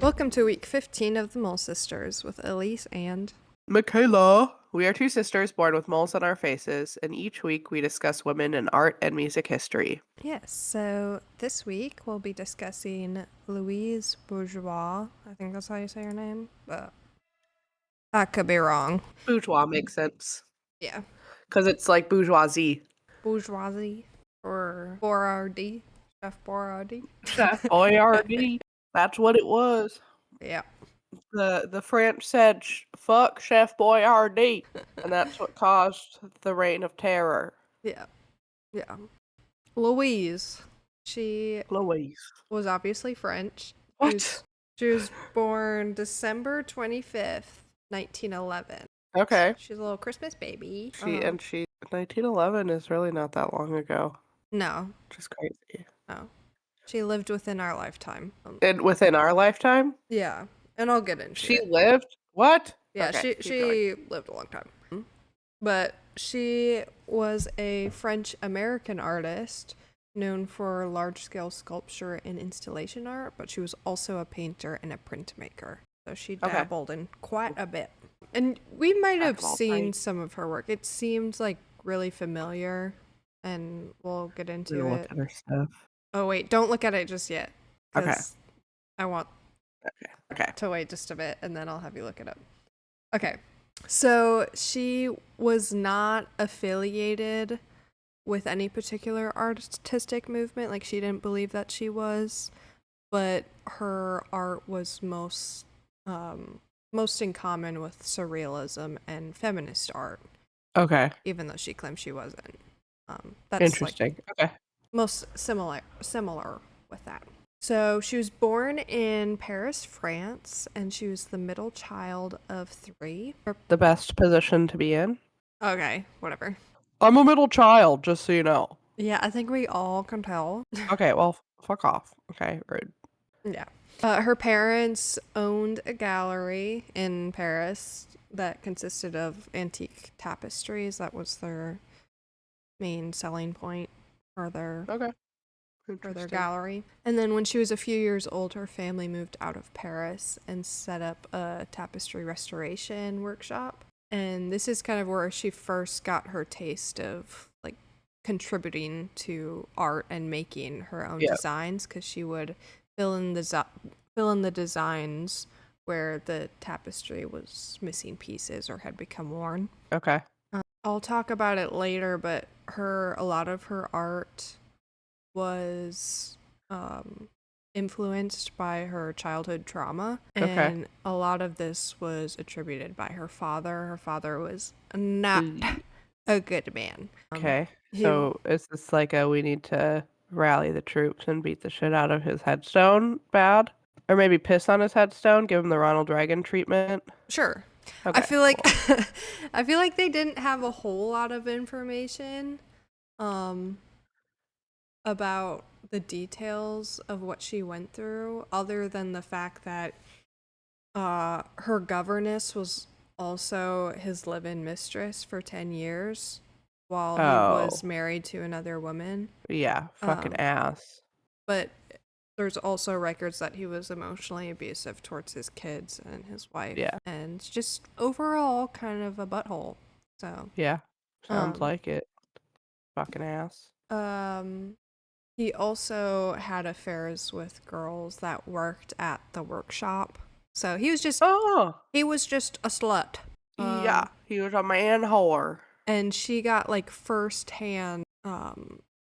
Welcome to week 15 of the Mole Sisters with Elise and Michaela. We are two sisters born with moles on our faces, and each week we discuss women in art and music history. yes. So this week we'll be discussing Louise Bourgeois. I think that's how you say her name, but I could be wrong. Bourgeois makes sense Yeah, because it's like bourgeoisie. bourgeoisie or Bourardi, Chef Bourardi. Chef Boyardee. That's what it was. Yeah, The French said, "Fuck Chef Boyardee," and that's what caused the reign of terror. yeah, yeah. Louise. She Louise. was obviously French. She was, What? she was born December 25th, 1911. Okay. She's a little Christmas baby. She 1911 is really not that long ago. No, Which is crazy. no. She lived within our lifetime. And within our lifetime? Yeah, and I'll get into She it. lived? What? Yeah, Okay, she keep going. she lived a long time. But she was a French American artist known for large-scale sculpture and installation art, but she was also a painter and a printmaker. So she Okay. dabbled in quite a bit. And we might Jack have of all seen trades. some of her work. It seemed like really familiar, and we'll get I'm into gonna look it. at her stuff. Oh wait, don't look at it just yet, Okay. because I want Okay. to wait just a bit, and then I'll have you look it up. Okay, so she was not affiliated with any particular artistic movement. Like, she didn't believe that she was, but her art was most in common with surrealism and feminist art, Okay. even though she claimed she wasn't. That's like Interesting. Okay. most similar with that. So she was born in Paris, France, and she was the middle child of three. The best position to be in. Okay, whatever. I'm a middle child, just so you know. Yeah, I think we all can tell. Okay, well, fuck off. Okay, rude. Yeah. Her parents owned a gallery in Paris that consisted of antique tapestries. That was their main selling point for their Okay. for their Interesting. gallery. And then when she was a few years old, her family moved out of Paris and set up a tapestry restoration workshop. And this is kind of where she first got her taste of like contributing to art and making her own Yeah. designs, because she would fill in the designs where the tapestry was missing pieces or had become worn. Okay. I'll talk about it later, but a lot of her art was influenced by her childhood trauma, Okay. and a lot of this was attributed by her father. Her father was not a good man. Okay. He- So is this like a we need to rally the troops and beat the shit out of his headstone bad? Or maybe piss on his headstone, give him the Ronald Reagan treatment? Sure. Okay. I feel like Cool. I feel like they didn't have a whole lot of information about the details of what she went through, other than the fact that her governess was also his live-in mistress for 10 years while he was Oh. married to another woman. Yeah, fucking ass. But there's also records that he was emotionally abusive towards his kids and his wife. Yeah. And just overall kind of a butthole. So, Yeah. Sounds um, like it. Fucking ass. he also had affairs with girls that worked at the workshop. So Oh, he was just a slut. yeah. He was a man whore. And she got like firsthand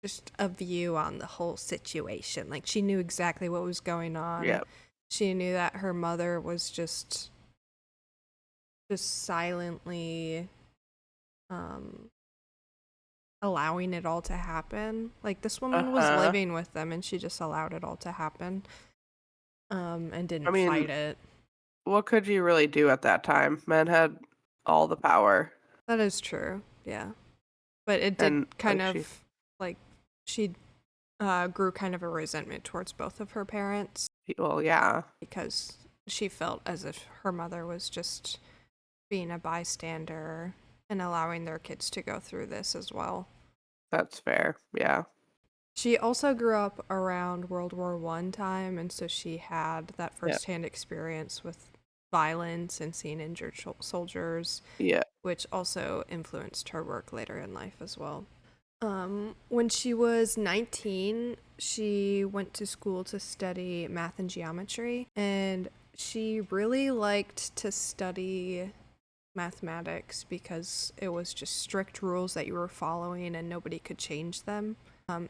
just a view on the whole situation. Like, she knew exactly what was going on. Yeah. She knew that her mother was just silently allowing it all to happen. Like, this woman was living with them and she just allowed it all to happen. And didn't fight it. What could you really do at that time? Men had all the power. That is true. Yeah. But it did And kind like, of like she grew kind of a resentment towards both of her parents, well, yeah. because she felt as if her mother was just being a bystander and allowing their kids to go through this as well. That's fair. Yeah. She also grew up around World War One time, and so she had that Yeah. firsthand experience with violence and seeing injured soldiers, Yeah. which also influenced her work later in life as well. When she was 19, she went to school to study math and geometry, and she really liked to study mathematics because it was just strict rules that you were following and nobody could change them.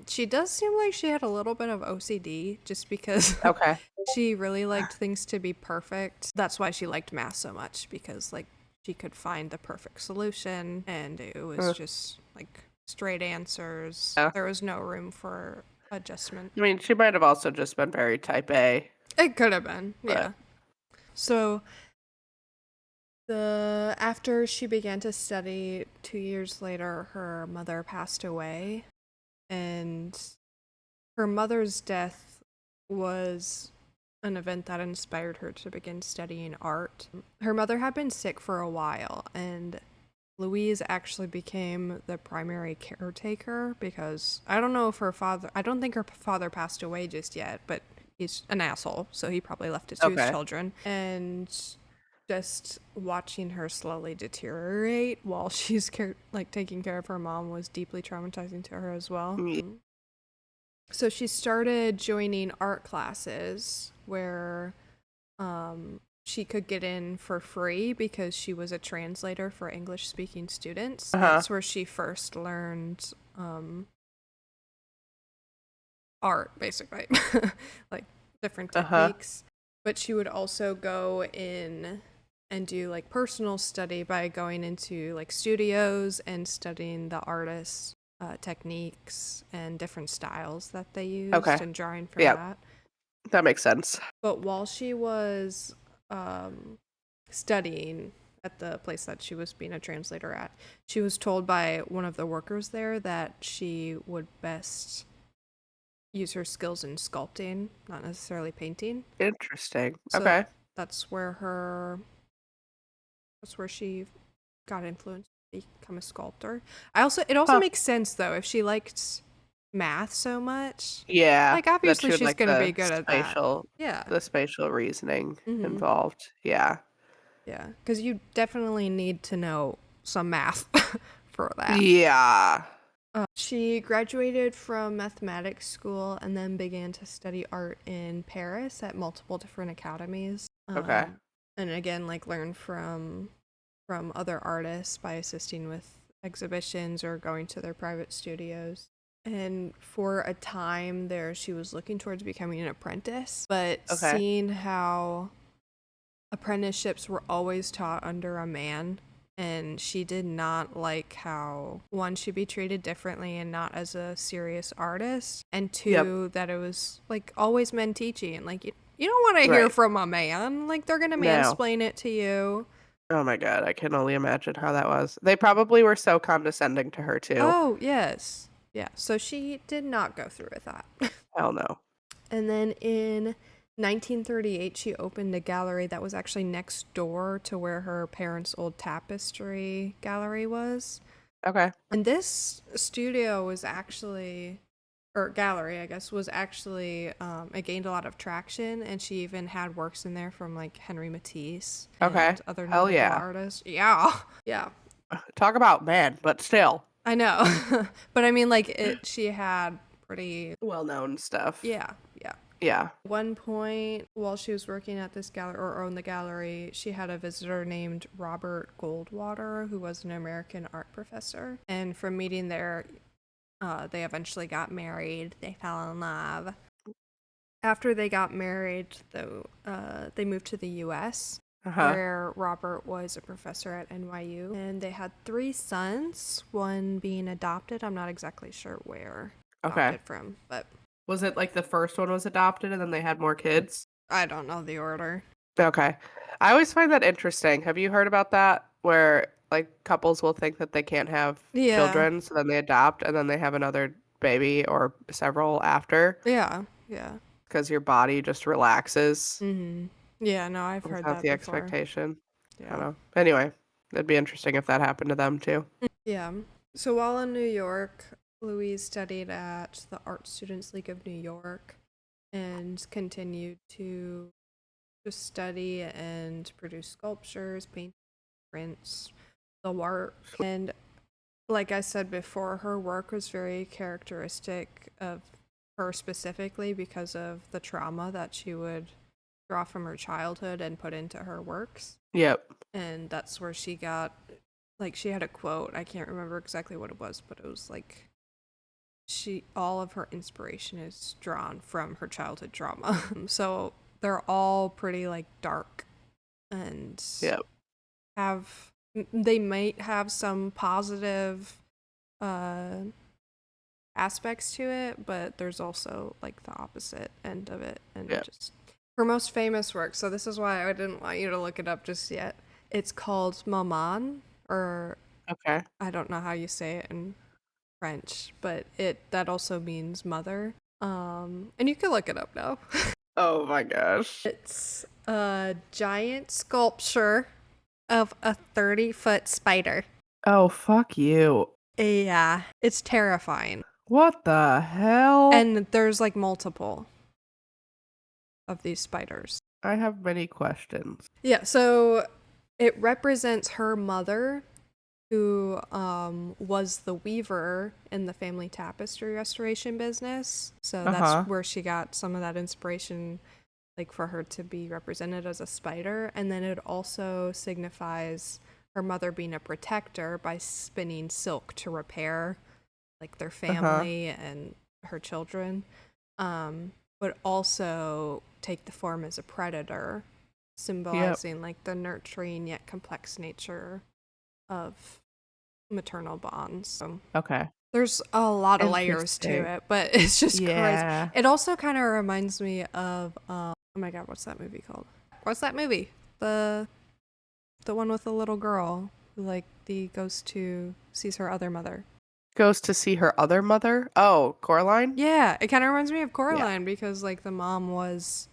She does seem like she had a little bit of OCD just because Okay. she really liked things to be perfect. That's why she liked math so much because like she could find the perfect solution and it was Uh, just like straight answers. yeah. There was no room for adjustment. I mean, she might have also just been very type A, It could have been, but yeah. So the after she began to study, 2 years later, her mother passed away, and her mother's death was an event that inspired her to begin studying art. Her mother had been sick for a while, and Louise actually became the primary caretaker because I don't know if her father, I don't think her father passed away just yet, but he's an asshole, so he probably left it to his okay. children. And just watching her slowly deteriorate while she's like taking care of her mom was deeply traumatizing to her as well. Yeah. So she started joining art classes where she could get in for free because she was a translator for English speaking students. Uh-huh. That's where she first learned art, basically, like different Uh-huh. techniques. But she would also go in and do like personal study by going into like studios and studying the artists' techniques and different styles that they used Okay. and drawing from Yeah, that. that makes sense. But while she was um, studying at the place that she was being a translator at, she was told by one of the workers there that she would best use her skills in sculpting, not necessarily painting. Interesting. So Okay. that's where her that's where she got influenced to become a sculptor. It also Huh. makes sense though if she liked math so much. Yeah, Like that obviously she would she's like going to be good at that. Yeah. the spatial reasoning Mhm. involved. Yeah. Yeah, cuz you definitely need to know some math for that. Yeah. She graduated from mathematics school and then began to study art in Paris at multiple different academies. Okay. And again, like learn from other artists by assisting with exhibitions or going to their private studios. And for a time there, she was looking towards becoming an apprentice, but Okay. seeing how apprenticeships were always taught under a man, and she did not like how one should be treated differently and not as a serious artist, and Yep. two that it was like always men teaching. Like you don't want to hear Right. from a man. Like they're gonna No. mansplain it to you. Oh my God, I can only imagine how that was. They probably were so condescending to her too. Oh yes, yeah. So she did not go through with that. Hell no. And then in 1938, she opened a gallery that was actually next door to where her parents' old tapestry gallery was. Okay. And this studio was actually, or gallery, I guess, was actually, it gained a lot of traction. And she even had works in there from like Henry Matisse Okay. and other Hell notable yeah. artists. Yeah. Yeah. Talk about man, but still I know. But I mean, like, she had pretty, well-known stuff. yeah. Yeah. Yeah. One point while she was working at this gallery or owned the gallery, she had a visitor named Robert Goldwater, who was an American art professor. And from meeting there, they eventually got married. They fell in love. After they got married, though, they moved to the U.S., Uh-huh. where Robert was a professor at NYU. And they had 3 sons, one being adopted. I'm not exactly sure where Okay. adopted from, but Was it like the first one was adopted and then they had more kids? I don't know the order. Okay. I always find that interesting. Have you heard about that? Where like couples will think that they can't have Yeah. children, so then they adopt and then they have another baby or several after Yeah. Yeah. because your body just relaxes Mm-hmm. Yeah, no, I've heard without that the before. expectation. I don't Yeah. know. Anyway, it'd be interesting if that happened to them too. Yeah. So while in New York, Louise studied at the Art Students League of New York and continued to just study and produce sculptures, paint, prints, the work. And like I said before, her work was very characteristic of her specifically because of the trauma that she would draw from her childhood and put into her works. Yep. And that's where she got, like, she had a quote. I can't remember exactly what it was, but it was like, all of her inspiration is drawn from her childhood trauma. So they're all pretty like dark and Yep. they might have some positive aspects to it, but there's also like the opposite end of it. And Yep. just her most famous work, so this is why I didn't want you to look it up just yet. It's called Maman, or Okay. I don't know how you say it in French, but that also means mother. And you can look it up now. Oh my gosh. It's a giant sculpture of a 30-foot spider. Oh, fuck you. Yeah, it's terrifying. What the hell? And there's like multiple of these spiders. I have many questions. Yeah, so it represents her mother, who was the weaver in the family tapestry restoration business. So that's Uh-huh. where she got some of that inspiration, like for her to be represented as a spider. And then it also signifies her mother being a protector by spinning silk to repair like their Uh-huh. family and her children, but also take the form as a predator, Yep. symbolizing like the nurturing yet complex nature of maternal bonds. So Okay. there's a lot of layers to Interesting. it, but it's just crazy. Yeah. It also kind of reminds me of oh my god, what's that movie called? What's that movie? The one with the little girl who like sees her other mother. Goes to see her other mother. Oh, Coraline? Yeah, it kind of reminds me of Yeah. Coraline because like the mom was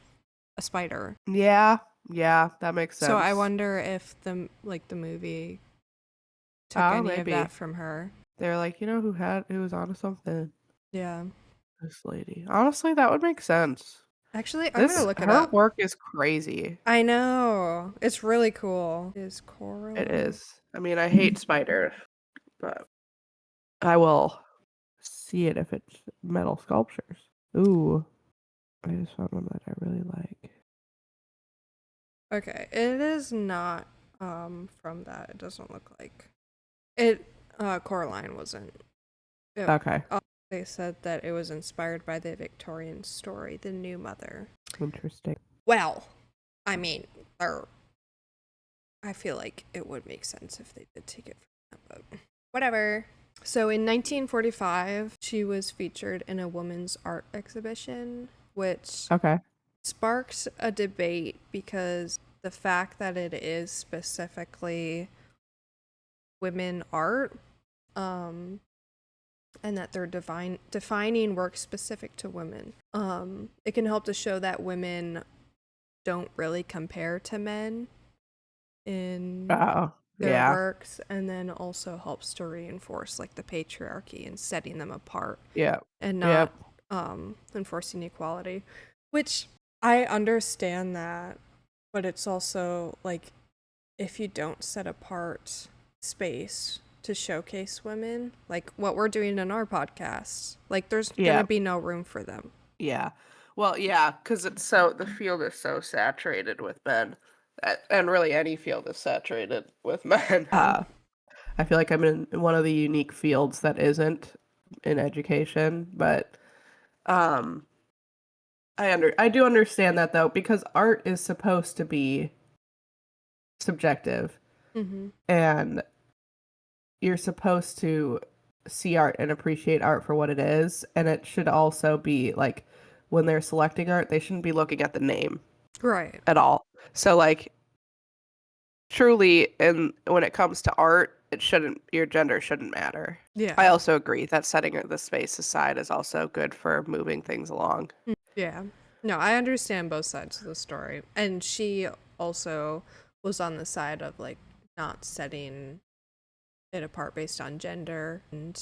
a spider. Yeah. Yeah, that makes So I sense. wonder if the movie took Oh, any of that maybe. from her. They're like, who was onto something? Yeah. This lady. Honestly, that would make sense. Actually, I'm gonna look it Her up. work is crazy. I know. It's really cool. Is It Coraline? is. I mean, I hate spiders, but I will see it if it's metal sculptures. Ooh, I just found one that I really like. Okay, it is not from that. It doesn't look like it. Coraline wasn't. It, Okay, they said that it was inspired by the Victorian story, The New Mother. interesting. Well, I mean, I feel like it would make sense if they did take it from that, but whatever. So in 1945, she was featured in a women's art exhibition, which Okay. sparked a debate because the fact that it is specifically women art, and that they're defining work specific to women, it can help to show that women don't really compare to men in Oh, their yeah. works, and then also helps to reinforce like the patriarchy and setting them apart Yep. and not Yep. enforcing equality, which I understand that, but it's also like if you don't set apart space to showcase women, like what we're doing in our podcast, like there's gonna Yep. be no room for them. Yeah. Well, yeah, because the field is so saturated with men, and really any field is saturated with men. I feel like I'm in one of the unique fields that isn't in education, but um, I do understand that though, because art is supposed to be subjective, Mm-hmm. and you're supposed to see art and appreciate art for what it is, and it should also be like when they're selecting art, they shouldn't be looking at the name Right. at all. So like truly, and when it comes to art, your gender shouldn't matter. I Yeah. also agree that setting the space aside is also good for moving things along. Yeah. No, I understand both sides of the story. And she also was on the side of like not setting it apart based on gender and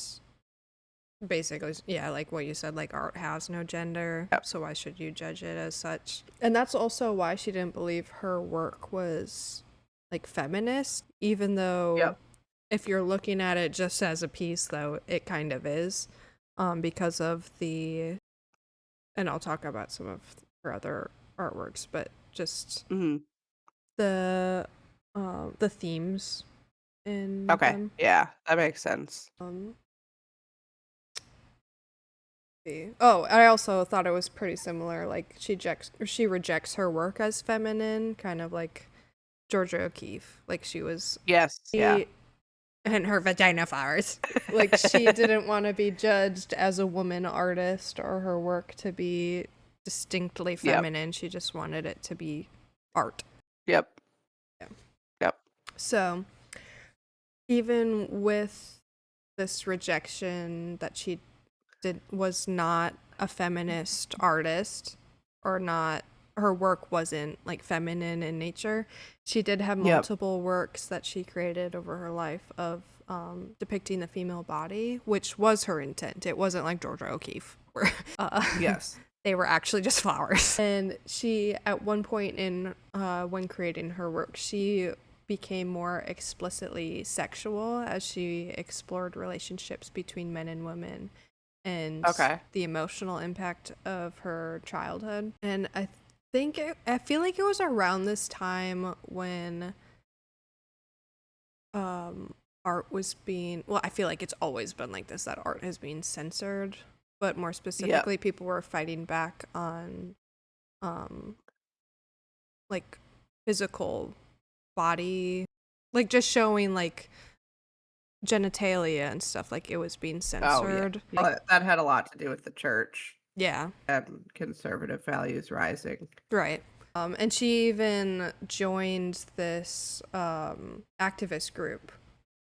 Basically, yeah, like what you said, like art has no gender, Yep. so why should you judge it as such? And that's also why she didn't believe her work was like feminist, even though Yep. if you're looking at it just as a piece, though, it kind of is, because of the, and I'll talk about some of her other artworks, but just Hmm. the themes in Okay. them. Yeah, that makes sense. Um, Oh, I also thought it was pretty similar. Like she rejects her work as feminine, kind of like Georgia O'Keeffe. Like Yes. Yeah. she and her vagina flowers. Like she didn't want to be judged as a woman artist or her work to be distinctly Yep. feminine. She just wanted it to be art. Yep. Yeah. Yep. So even with this rejection that she was not a feminist artist, or not, her work wasn't like feminine in nature. She did have Yep. multiple works that she created over her life of depicting the female body, which was her intent. It wasn't like Georgia O'Keeffe where Yes. they were actually just flowers. And she, at one point in when creating her work, she became more explicitly sexual as she explored relationships between men and women and Okay. the emotional impact of her childhood. And I feel like it was around this time when art was being, well, I feel like it's always been like this, that art has been censored, but more Yep. specifically people were fighting back on um like physical body, like just showing like genitalia and stuff, like it was being Oh, yeah. censored. That had a lot to do with the church Yeah. and conservative values rising. Right. And she even joined this activist group,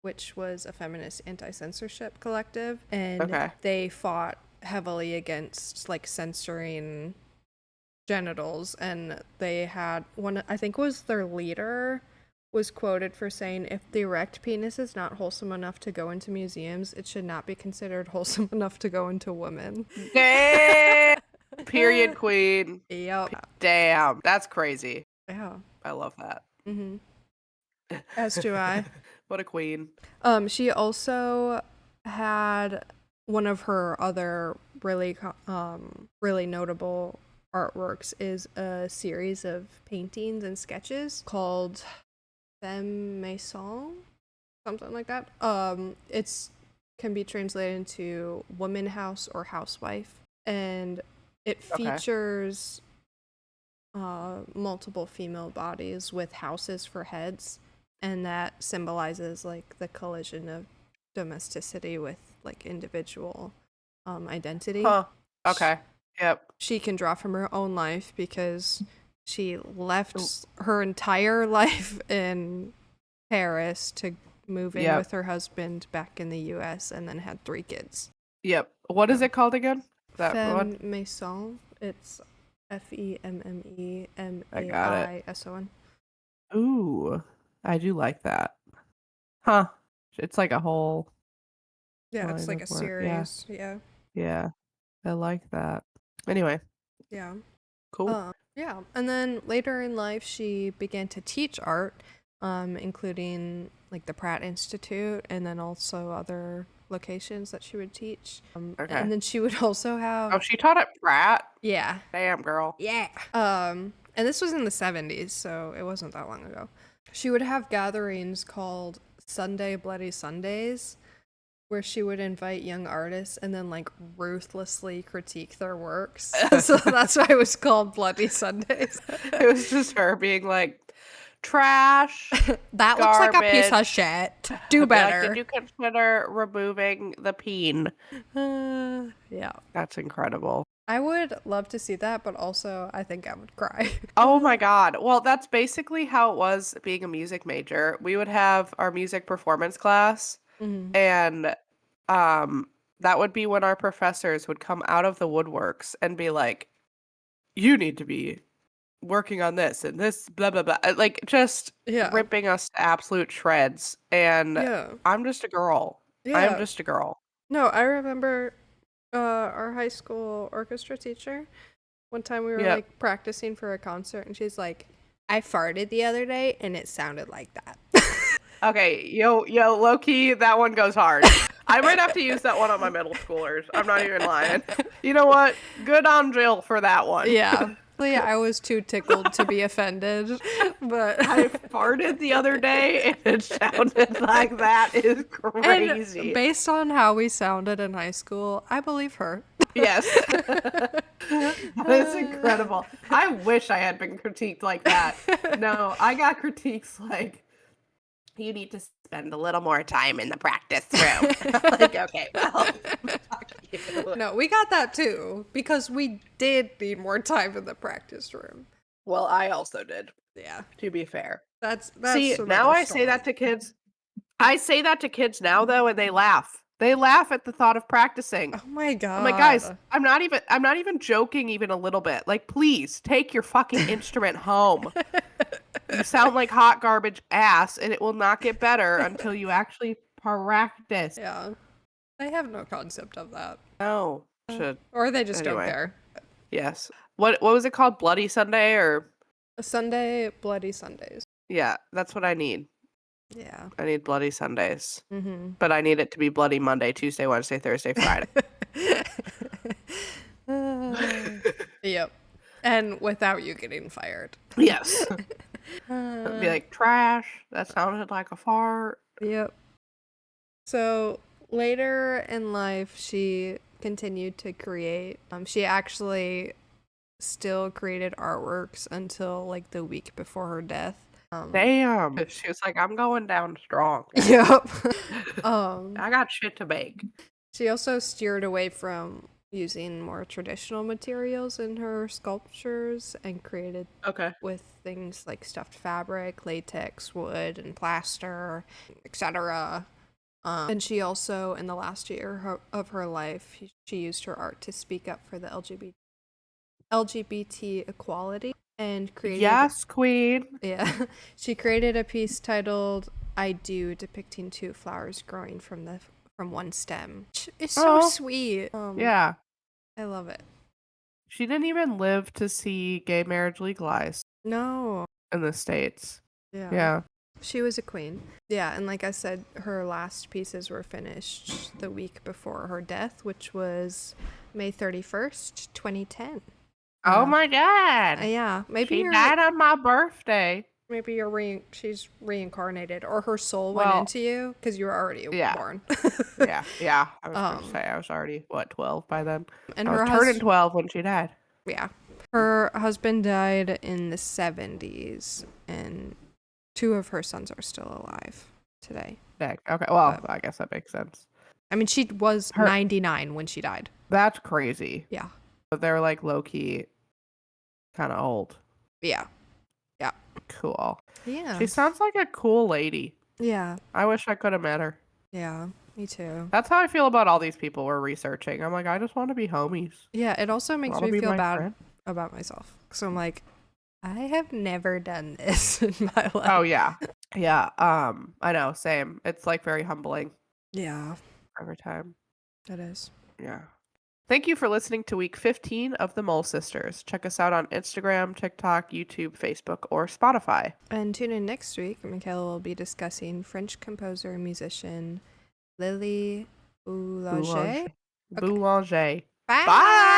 which was a feminist anti-censorship collective, and Okay. they fought heavily against like censoring genitals. And they had one, I think was their leader, was quoted for saying, "If the erect penis is not wholesome enough to go into museums, it should not be considered wholesome enough to go into women." Damn. Period queen. Yep. Damn. That's crazy. Yeah. I love that. Mm-hmm. As do I. What a queen. She also had one of her other really notable artworks is a series of paintings and sketches called Femme Maison, something like that. It's can be translated into woman house or housewife, and it Okay. features multiple female bodies with houses for heads, and that symbolizes like the collision of domesticity with like individual identity. Huh. Okay. Yep. She can draw from her own life because she Ooh. left her entire life in Paris to move in Yep. with her husband back in the US and then had 3 kids. Yep. What is So, it called again? That one? Femme Maison. It's I got it. FEMMEMEMAISON. Ooh. I do like that. Huh. It's like a whole Yeah, it's line like of a work. Yeah. series. Yeah. Yeah. I like that. Anyway, Yeah. cool. Yeah. And then later in life, she began to teach art, including like the Pratt Institute and then also other locations that she would teach. Okay. And then she would also Oh, have, she taught at Pratt? yeah. Damn, girl. Yeah. And this was in the 70s, so it wasn't that long ago. She would have gatherings called Sunday Bloody Sundays, where she would invite young artists and then like ruthlessly critique their works. So that's why it was called Bloody Sundays. It was just her being like, trash, That looks like a piece of garbage. shit. Do Be like, did better. you consider removing the peen? Yeah. That's incredible. I would love to see that, but also I think I would cry. Oh my God. Well, that's basically how it was being a music major. We would have our music performance class, Mhm. and um, that would be when our professors would come out of the woodworks and be like, you need to be working on this and this, blah, blah, blah. Like just Yeah. ripping us to absolute shreds. And Yeah. I'm just a girl. I am Yeah. just a girl. No, I remember. Our high school orchestra teacher. One time we were Yep. like practicing for a concert, and she's like, "I farted the other day, and it sounded like that." Okay, yo, low key, that one goes hard. I might have to use that one on my middle schoolers. I'm not even lying. You know what? Good on Jill for that one. Yeah. Well, yeah, I was too tickled to be offended, but I farted the other day and it sounded like that is crazy. and based on how we sounded in high school, I believe her. Yes. That is incredible. I wish I had been critiqued like that. No, I got critiques like, you need to spend a little more time in the practice room. Like, okay, well, fuck you. No, we got that too because we did need more time in the practice room. Well, I also did, Yeah, to be fair. that's See, another now I say that story. to kids. I say that to kids now, though, and they laugh. They laugh at the thought of practicing. Oh my I'm like, guys, god. I'm not even joking even a little bit. Like, please take your fucking instrument home. You sound like hot garbage ass, and it will not get better until you actually practice. Yeah, I have no concept of that. No, should Or they just don't anyway. care. Yes. What was it called? Bloody Sunday or? A Sunday, Bloody Sundays. Yeah, that's what I need. Yeah. I need Bloody Sundays. Mm-hmm. But I need it to be Bloody Monday, Tuesday, Wednesday, Thursday, Friday. Yep. And without you getting fired. Yes. Be like, trash. That sounded like a fart. Yep. So later in life, she continued to create. She actually still created artworks until like the week before her death. Damn. She was like, I'm going down strong. Yep. I got shit to make. She also steered away from using more traditional materials in her sculptures and created with things like stuffed fabric, latex, wood, and plaster, etc. And she also, in the last year of her life, she used her art to speak up for the LGBT equality and created. Yes, queen. Yeah, she created a piece titled "I Do," depicting two flowers growing from one stem. It's so sweet. Yeah, I love it. she didn't even live to see gay marriage legalized. No. In the States. Yeah. She was a queen. Yeah, and like I said, her last pieces were finished the week before her death, which was May 31st, 2010. Oh my god. Yeah, maybe she died on my birthday. Maybe she's reincarnated, or her soul went into you because you were already born. yeah. I was going to say I was already 12 by then. And I was turning 12 when she died. Yeah, her husband died in the 70s, and 2 of her sons are still alive today. Dang. Okay, well, I guess that makes sense. I mean, she was 99 when she died. That's crazy. Yeah. But they're like low-key kind of old. Yeah. Yeah. Cool. Yeah. She sounds like a cool lady. Yeah. I wish I could have met her. Yeah, me too. That's how I feel about all these people we're researching. I'm like, I just want to be homies. Yeah, it also makes me feel bad about myself. So I'm like, I have never done this in my life. Oh, yeah. Yeah. I know. Same. It's like very humbling. Yeah. Every time. It is. Yeah. Thank you for listening to week 15 of The Mole Sisters. Check us out on Instagram, TikTok, YouTube, Facebook, or Spotify. And tune in next week. Michaela will be discussing French composer and musician Lily Boulanger. Boulanger. Bye. Bye.